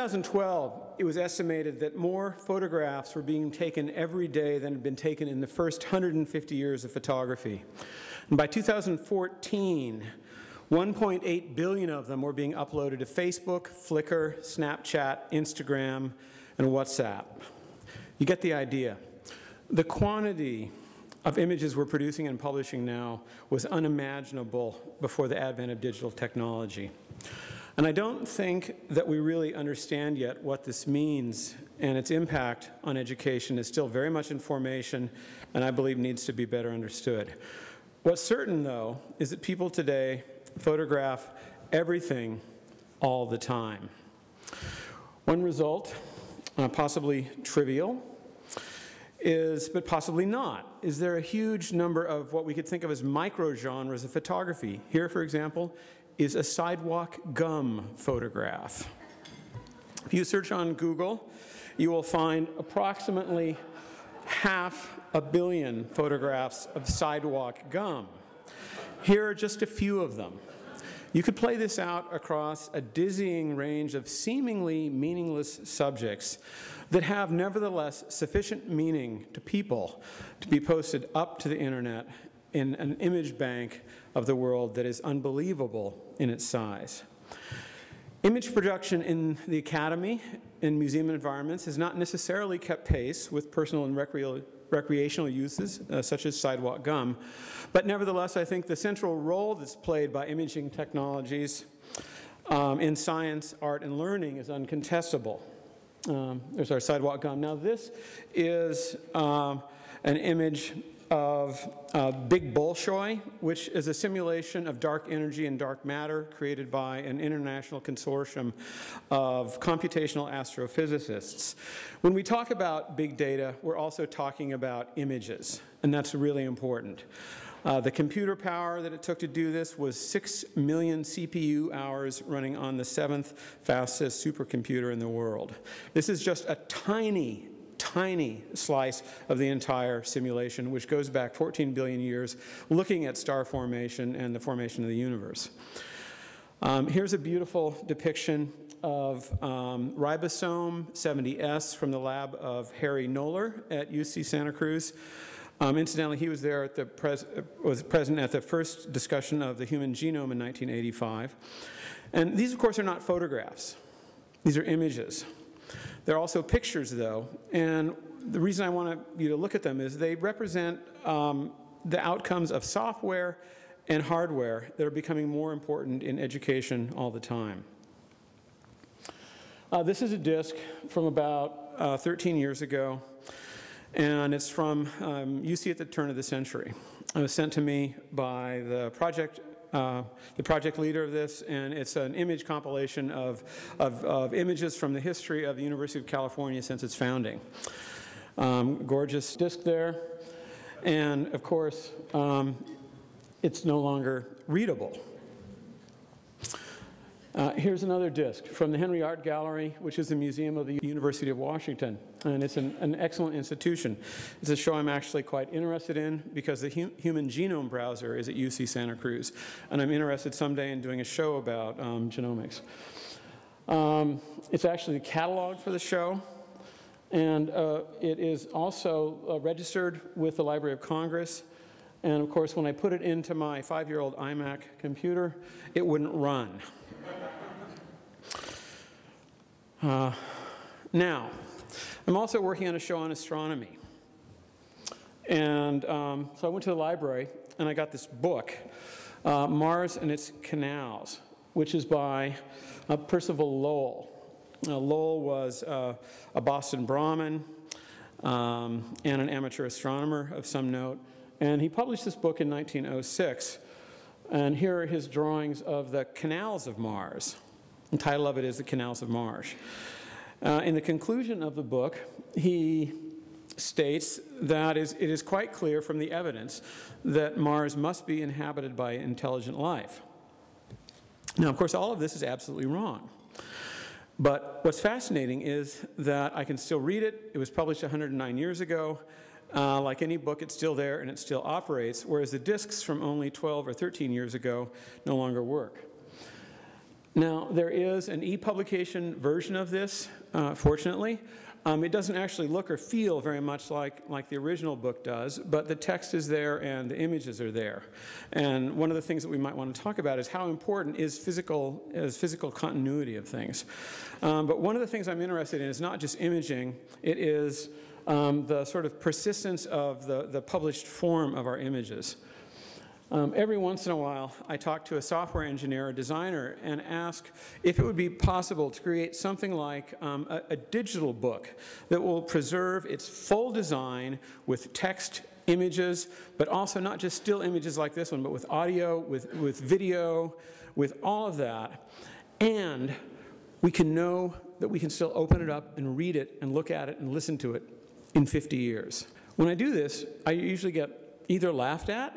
2012, it was estimated that more photographs were being taken every day than had been taken in the first 150 years of photography. And by 2014, 1.8 billion of them were being uploaded to Facebook, Flickr, Snapchat, Instagram, and WhatsApp. You get the idea. The quantity of images we're producing and publishing now was unimaginable before the advent of digital technology. And I don't think that we really understand yet what this means, and its impact on education is still very much in formation, and I believe needs to be better understood. What's certain, though, is that people today photograph everything all the time. One result, possibly trivial, but possibly not, is there a huge number of what we could think of as micro-genres of photography. Here, for example, is a sidewalk gum photograph. If you search on Google, you will find approximately 500 million photographs of sidewalk gum. Here are just a few of them. You could play this out across a dizzying range of seemingly meaningless subjects that have nevertheless sufficient meaning to people to be posted up to the internet in an image bank of the world that is unbelievable in its size. Image production in the academy and museum environments has not necessarily kept pace with personal and recreational uses, such as sidewalk gum. But nevertheless, I think the central role that's played by imaging technologies in science, art, and learning is uncontestable. There's our sidewalk gum. Now this is an image of Big Bolshoi, which is a simulation of dark energy and dark matter created by an international consortium of computational astrophysicists. When we talk about big data, we're also talking about images, and that's really important. The computer power that it took to do this was 6 million CPU hours running on the 7th fastest supercomputer in the world. This is just a tiny slice of the entire simulation, which goes back 14 billion years, looking at star formation and the formation of the universe. Here's a beautiful depiction of ribosome 70S from the lab of Harry Knoller at UC Santa Cruz. Incidentally, he was there at was present at the first discussion of the human genome in 1985. And these, of course, are not photographs. These are images. They're also pictures, though, and the reason I want you to look at them is they represent the outcomes of software and hardware that are becoming more important in education all the time. This is a disc from about 13 years ago, and it's from UC at the turn of the century. It was sent to me by the project leader of this, and it's an image compilation of images from the history of the University of California since its founding. Gorgeous disc there, and of course, it's no longer readable. Here's another disc from the Henry Art Gallery, which is the museum of the University of Washington, and it's an excellent institution. It's a show I'm actually quite interested in because the Human Genome Browser is at UC Santa Cruz, and I'm interested someday in doing a show about genomics. It's actually the catalog for the show, and it is also registered with the Library of Congress. And of course, when I put it into my 5-year-old iMac computer, it wouldn't run. Now, I'm also working on a show on astronomy. And so I went to the library and I got this book, Mars and Its Canals, which is by Percival Lowell. Lowell was a Boston Brahmin and an amateur astronomer of some note. And he published this book in 1906. And here are his drawings of the Canals of Mars. The title of it is The Canals of Mars. In the conclusion of the book, he states that it is quite clear from the evidence that Mars must be inhabited by intelligent life. Now, of course, all of this is absolutely wrong. But what's fascinating is that I can still read it. It was published 109 years ago. Like any book, it's still there and it still operates, whereas the discs from only 12 or 13 years ago no longer work. Now, there is an e-publication version of this, fortunately. It doesn't actually look or feel very much like the original book does, but the text is there and the images are there. And one of the things that we might want to talk about is how important is physical continuity of things. But one of the things I'm interested in is not just imaging, it is the sort of persistence of the published form of our images. Every once in a while, I talk to a software engineer, a designer, and ask if it would be possible to create something like a digital book that will preserve its full design with text, images, but also not just still images like this one, but with audio, with video, with all of that. And we can know that we can still open it up and read it and look at it and listen to it in 50 years. When I do this, I usually get either laughed at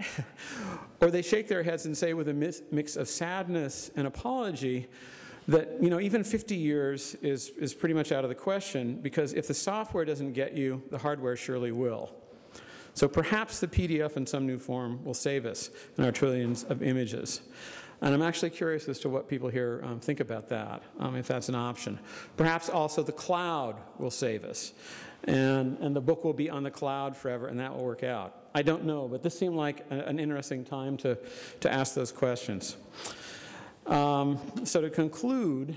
or they shake their heads and say with a mix of sadness and apology that, you know, even 50 years is pretty much out of the question, because if the software doesn't get you, the hardware surely will. So perhaps the PDF in some new form will save us in our trillions of images. And I'm actually curious as to what people here think about that, if that's an option. Perhaps also the cloud will save us, and the book will be on the cloud forever, and that will work out. I don't know, but this seemed like an interesting time to ask those questions. So to conclude,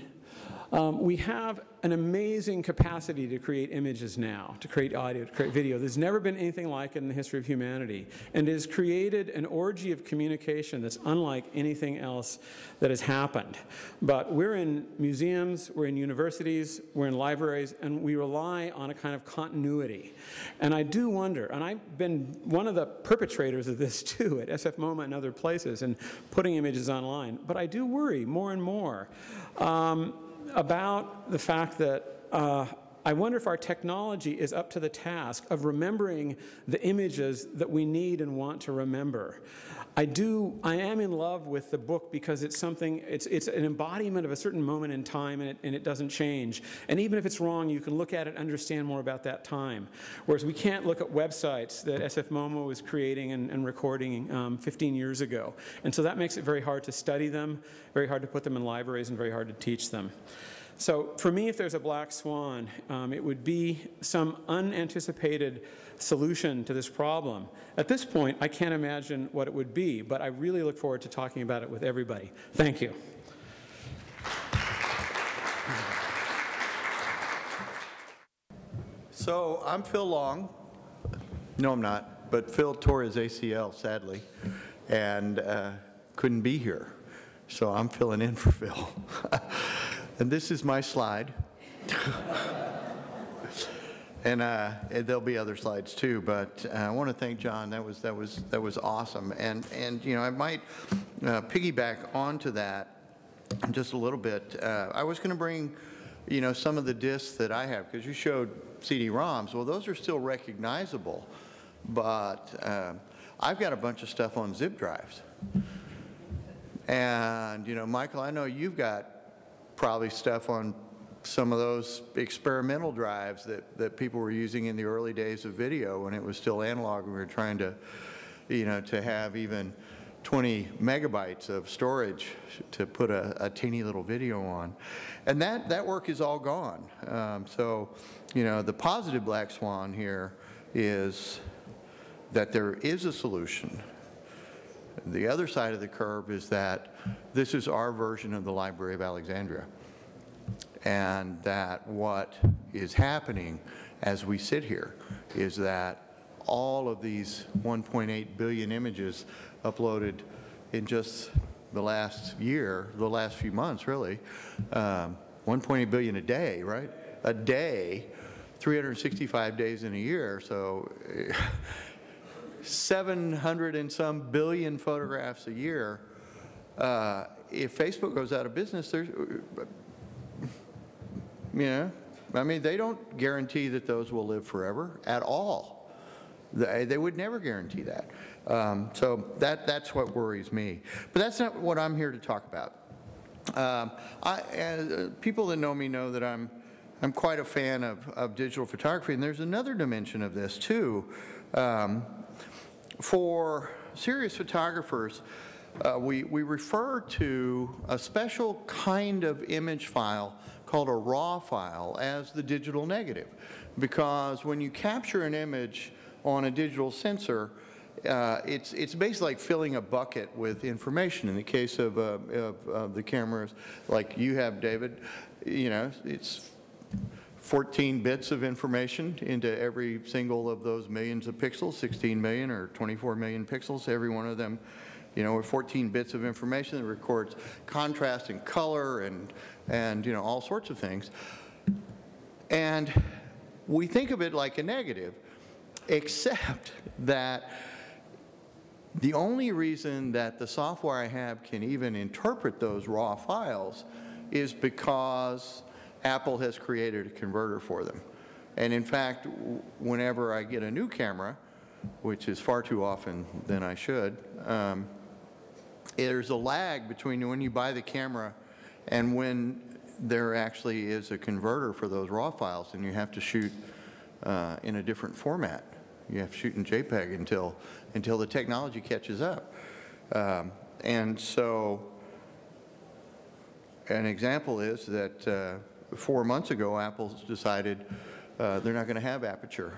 we have an amazing capacity to create images now, to create audio, to create video. There's never been anything like it in the history of humanity. And it has created an orgy of communication that's unlike anything else that has happened. But we're in museums, we're in universities, we're in libraries, and we rely on a kind of continuity. And I do wonder, and I've been one of the perpetrators of this too at SF MoMA and other places, and putting images online, but I do worry more and more about the fact that I wonder if our technology is up to the task of remembering the images that we need and want to remember. I am in love with the book because it's something, it's an embodiment of a certain moment in time, and it doesn't change. And even if it's wrong, you can look at it and understand more about that time. Whereas we can't look at websites that SF MoMA was creating and recording 15 years ago. And so that makes it very hard to study them, very hard to put them in libraries, and very hard to teach them. So for me, if there's a black swan, it would be some unanticipated solution to this problem. At this point, I can't imagine what it would be, but I really look forward to talking about it with everybody. Thank you. So I'm Phil Long. No, I'm not, but Phil tore his ACL, sadly, and couldn't be here. So I'm filling in for Phil. And this is my slide. And there'll be other slides too, but I want to thank John. That was awesome. And you know, I might piggyback onto that just a little bit. I was going to bring, you know, some of the discs that I have, because you showed CD-ROMs. Well, those are still recognizable, but I've got a bunch of stuff on zip drives. And you know, Michael, I know you've got probably stuff on some of those experimental drives that people were using in the early days of video when it was still analog and we were trying to, you know, to have even 20 megabytes of storage to put a teeny little video on. And that work is all gone. So, you know, the positive black swan here is that there is a solution. The other side of the curve is that this is our version of the Library of Alexandria. And that what is happening as we sit here is that all of these 1.8 billion images uploaded in just the last year, the last few months really, 1.8 billion a day, right? A day, 365 days in a year, so 700 and some billion photographs a year. If Facebook goes out of business, there's, you know, I mean, they don't guarantee that those will live forever at all. They would never guarantee that. So that's what worries me. But that's not what I'm here to talk about. People that know me know that I'm quite a fan of digital photography, and there's another dimension of this too. For serious photographers, we refer to a special kind of image file called a raw file as the digital negative, because when you capture an image on a digital sensor, it's basically like filling a bucket with information. In the case of the cameras like you have, David, you know, it's 14 bits of information into every single of those millions of pixels, 16 million or 24 million pixels, every one of them, you know, with 14 bits of information that records contrast and color and you know, all sorts of things. And we think of it like a negative, except that the only reason that the software I have can even interpret those raw files is because Apple has created a converter for them. And in fact, whenever I get a new camera, which is far too often than I should, there's a lag between when you buy the camera and when there actually is a converter for those raw files, and you have to shoot in a different format. You have to shoot in JPEG until the technology catches up. And so an example is that 4 months ago, Apple's decided they're not going to have aperture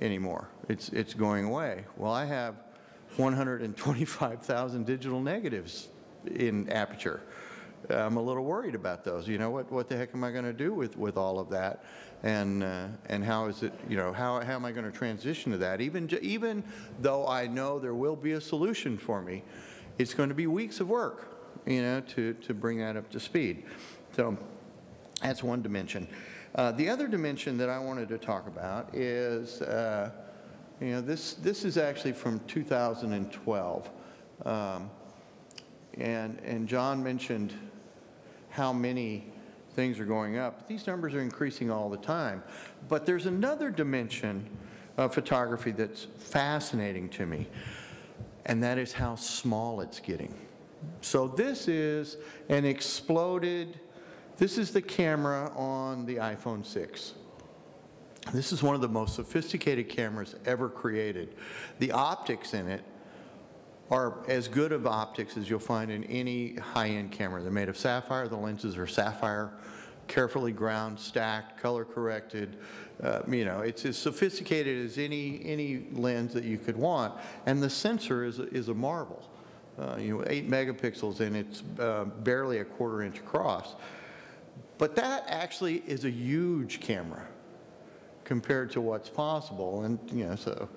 anymore. It's going away. Well, I have 125,000 digital negatives in aperture. I'm a little worried about those. You know, what the heck am I going to do with all of that? And how is it, you know, how am I going to transition to that? Even though I know there will be a solution for me, it's going to be weeks of work, you know, to bring that up to speed. So that's one dimension. The other dimension that I wanted to talk about is, you know, this is actually from 2012. And John mentioned how many things are going up. These numbers are increasing all the time. But there's another dimension of photography that's fascinating to me, and that is how small it's getting. So this is an exploded, this is the camera on the iPhone 6. This is one of the most sophisticated cameras ever created. The optics in it are as good of optics as you'll find in any high-end camera. They're made of sapphire. The lenses are sapphire, carefully ground, stacked, color-corrected. You know, it's as sophisticated as any lens that you could want. And the sensor is a marvel. You know, 8 megapixels, and it's barely a 1/4 inch across. But that actually is a huge camera compared to what's possible. And, you know, so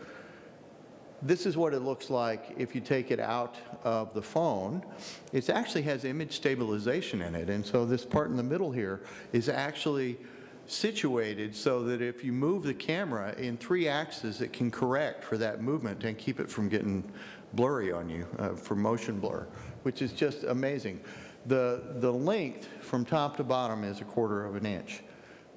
this is what it looks like if you take it out of the phone. It actually has image stabilization in it. And so this part in the middle here is actually situated so that if you move the camera in 3 axes, it can correct for that movement and keep it from getting blurry on you, for motion blur, which is just amazing. The length from top to bottom is a 1/4 inch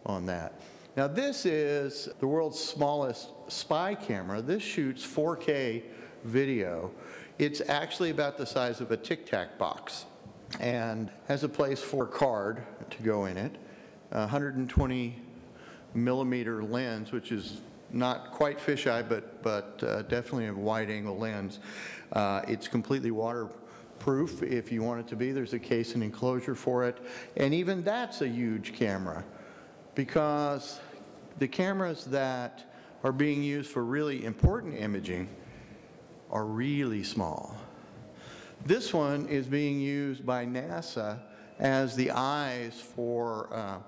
on that. Now this is the world's smallest spy camera. This shoots 4K video. It's actually about the size of a Tic Tac box and has a place for a card to go in it. 120 millimeter lens, which is not quite fisheye, but definitely a wide angle lens. It's completely waterproof if you want it to be. There's a case and enclosure for it. And even that's a huge camera, because the cameras that are being used for really important imaging are really small. This one is being used by NASA as the eyes for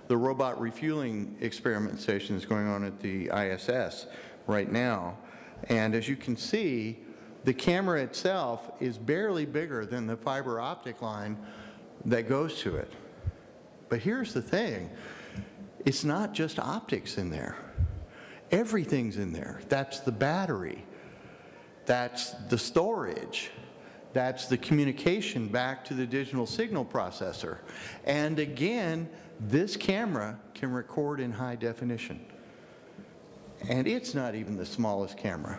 the robot refueling experiment station that's going on at the ISS right now. And as you can see, the camera itself is barely bigger than the fiber optic line that goes to it. But here's the thing. It's not just optics in there. Everything's in there. That's the battery. That's the storage. That's the communication back to the digital signal processor. And again, this camera can record in high definition. And it's not even the smallest camera.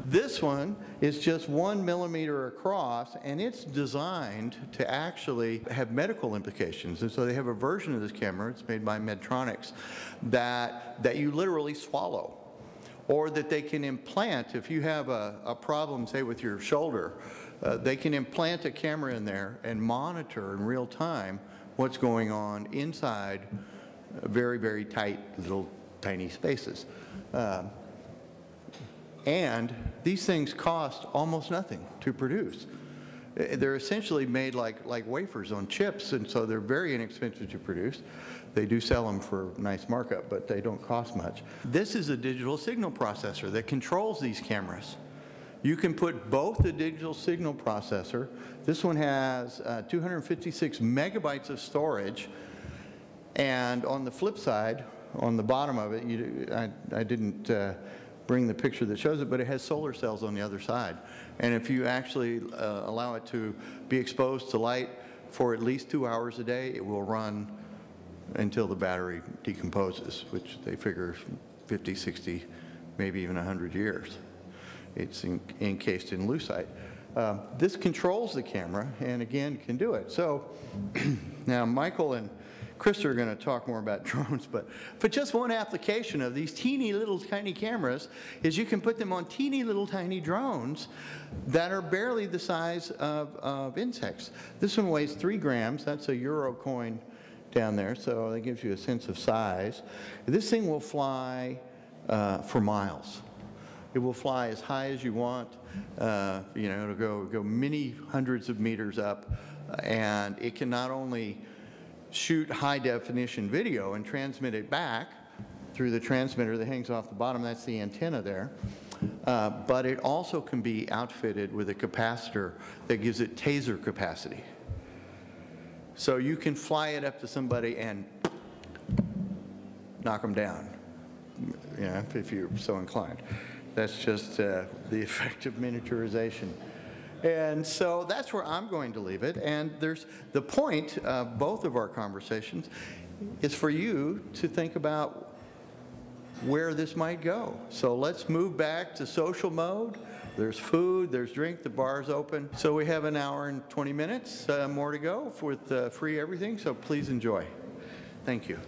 This one is just 1 millimeter across, and it's designed to actually have medical implications. And so they have a version of this camera, it's made by Medtronics, that you literally swallow. or that they can implant, if you have a problem, say, with your shoulder, they can implant a camera in there and monitor in real time what's going on inside very, very tight little tiny spaces. And these things cost almost nothing to produce. They're essentially made like wafers on chips, and so they're very inexpensive to produce. They do sell them for a nice markup, but they don't cost much. This is a digital signal processor that controls these cameras. You can put both the digital signal processor, this one has 256 megabytes of storage, and on the flip side, on the bottom of it, I didn't bring the picture that shows it, but it has solar cells on the other side. And if you actually allow it to be exposed to light for at least 2 hours a day, it will run until the battery decomposes, which they figure 50, 60, maybe even 100 years. It's encased in lucite. This controls the camera and again can do it. So now Michael and Chris are going to talk more about drones, but just one application of these teeny little tiny cameras is you can put them on teeny little tiny drones that are barely the size of insects. This one weighs 3 grams. That's a euro coin down there, so that gives you a sense of size. This thing will fly for miles. It will fly as high as you want. You know, it'll go many hundreds of meters up, and it can not only shoot high-definition video and transmit it back through the transmitter that hangs off the bottom. That's the antenna there. But it also can be outfitted with a capacitor that gives it taser capacity. So you can fly it up to somebody and knock them down, you know, if you're so inclined. That's just the effect of miniaturization. And so that's where I'm going to leave it. And there's the point of both of our conversations is for you to think about where this might go. So let's move back to social mode. There's food, there's drink, the bar's open. So we have an hour and 20 minutes more to go with free everything, so please enjoy. Thank you.